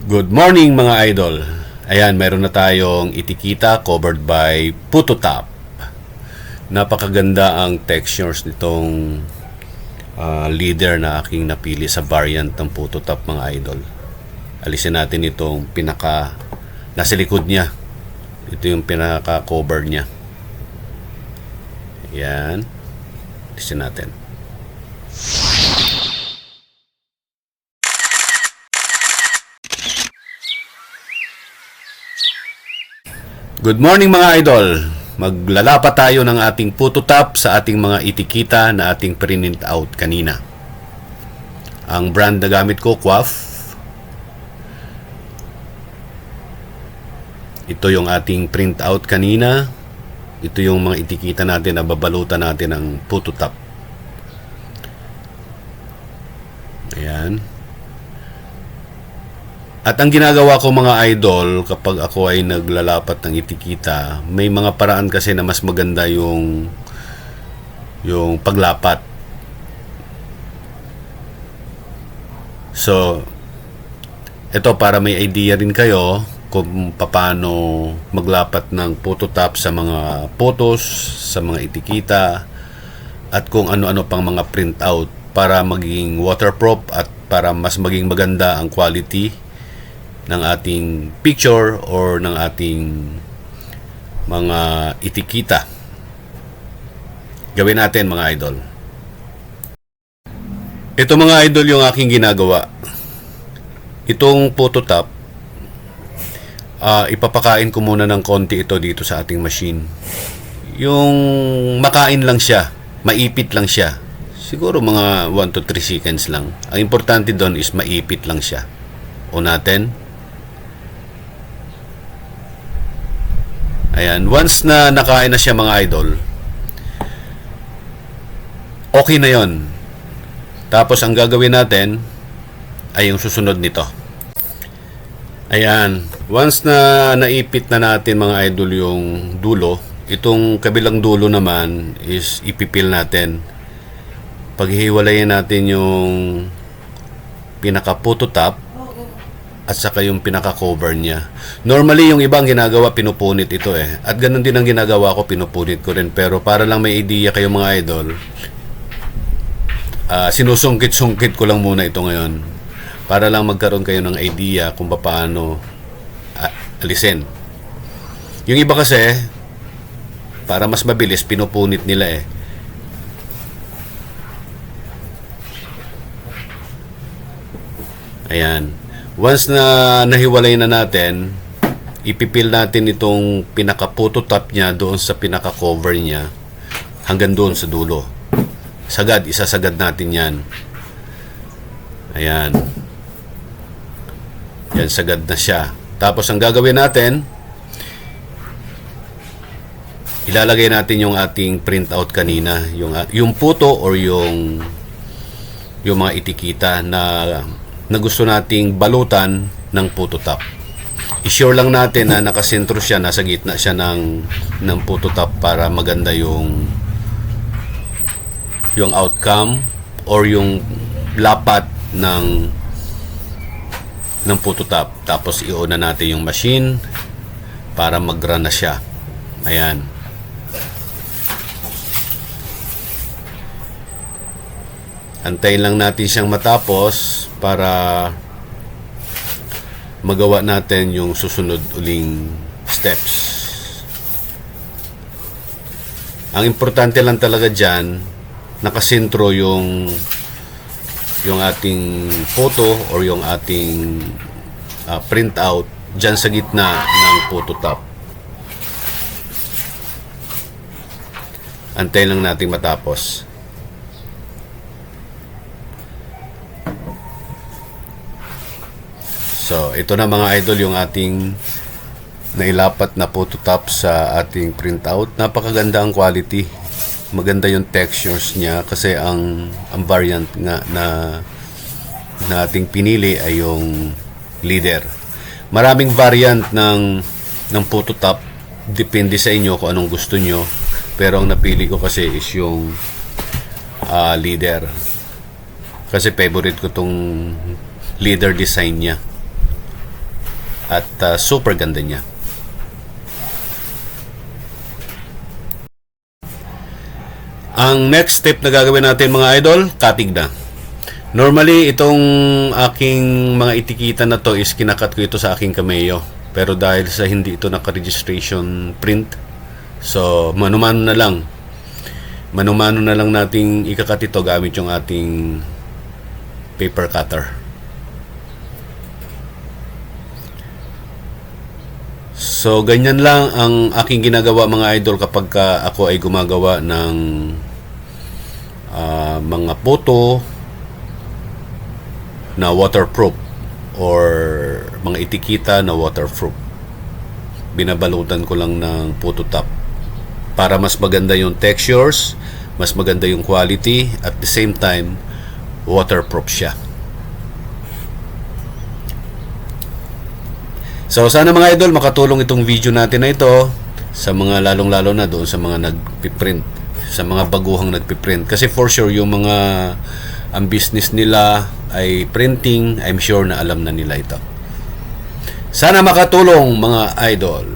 Good morning mga idol. Ayan, meron na tayong itikita covered by Phototop. Napakaganda ang textures nitong leader na aking napili sa variant ng Phototop mga idol. Alisin natin itong pinaka nasa likod niya. Ito yung pinaka cover niya. Ayan. Alisin natin. Good morning mga idol. Maglalapat tayo ng ating Phototop sa ating mga itikita na ating print out kanina. Ang brand na gamit ko, Quaff. Ito yung ating print out kanina. Ito yung mga itikita natin na babalutan natin ng Phototop. Ayan. At ang ginagawa ko mga idol, kapag ako ay naglalapat ng itikita, may mga paraan kasi na mas maganda yung paglapat. So, ito para may idea rin kayo kung paano maglapat ng Phototop sa mga photos, sa mga itikita, at kung ano-ano pang mga printout para maging waterproof at para mas maging maganda ang quality ng ating picture or ng ating mga itikita. Gawin natin mga idol. Ito mga idol yung aking ginagawa. Itong Phototop, ipapakain ko muna ng konti ito dito sa ating machine. Yung makain lang siya, maipit lang siya. Siguro mga 1 to 3 seconds lang. Ang importante doon is maipit lang siya. O natin. Ayan, once na nakain na siya mga idol, okay na yon. Tapos ang gagawin natin ay yung susunod nito. Ayan, once na naipit na natin mga idol yung dulo, itong kabilang dulo naman is ipipil natin. Paghihiwalayin natin yung pinaka Phototop at saka yung pinaka-cover niya. Normally, yung ibang ginagawa, pinupunit ito eh. At ganun din ang ginagawa ko, pinupunit ko rin. Pero para lang may idea kayo mga idol, sinusungkit-sungkit ko lang muna ito ngayon. Para lang magkaroon kayo ng idea kung paano alisin. Yung iba kasi, para mas mabilis, pinupunit nila eh. Ayan. Once na nahiwalay na natin, ipipil natin itong pinaka-Phototop niya doon sa pinaka-cover niya hanggang doon sa dulo. Sagad, isasagad natin yan. Ayan. Yan, sagad na siya. Tapos ang gagawin natin, ilalagay natin yung ating printout kanina, yung photo or yung mga itikita na gusto nating balutan ng Phototop. I-sure lang natin na nakasentro siya, nasa gitna siya ng Phototop para maganda yung outcome or yung lapat ng Phototop. Tapos i-on na natin yung machine para mag-run na siya. Ayan. Antayin lang natin siyang matapos para magawa natin yung susunod uling steps. Ang importante lang talaga dyan, nakasentro yung ating photo or yung ating printout dyan sa gitna ng Phototop. Antayin lang natin matapos. So, ito na mga idol yung ating nailapat na Phototop sa ating printout. Napakaganda ang quality. Maganda yung textures niya kasi ang variant nga na ating pinili ay yung leader. Maraming variant ng Phototop. Depende sa inyo kung anong gusto nyo. Pero ang napili ko kasi is yung leader. Kasi favorite ko tong leader design niya. at super ganda niya. Ang next step na gagawin natin mga idol, cutting na. Normally, itong aking mga itikita na to is kinakat ko ito sa aking Cameo. Pero dahil sa hindi ito naka-registration print, so manumano na lang. Manumano na lang nating ikakat ito gamit yung ating paper cutter. So, ganyan lang ang aking ginagawa mga idol kapag ako ay gumagawa ng mga photo na waterproof or mga itikita na waterproof. Binabalutan ko lang ng photo top para mas maganda yung textures, mas maganda yung quality, at the same time, waterproof siya. So sana mga idol makatulong itong video natin na ito sa mga lalong-lalo na doon sa mga nagpiprint, sa mga baguhang nagpiprint. Kasi for sure yung mga ang business nila ay printing, I'm sure na alam na nila ito. Sana makatulong mga idol.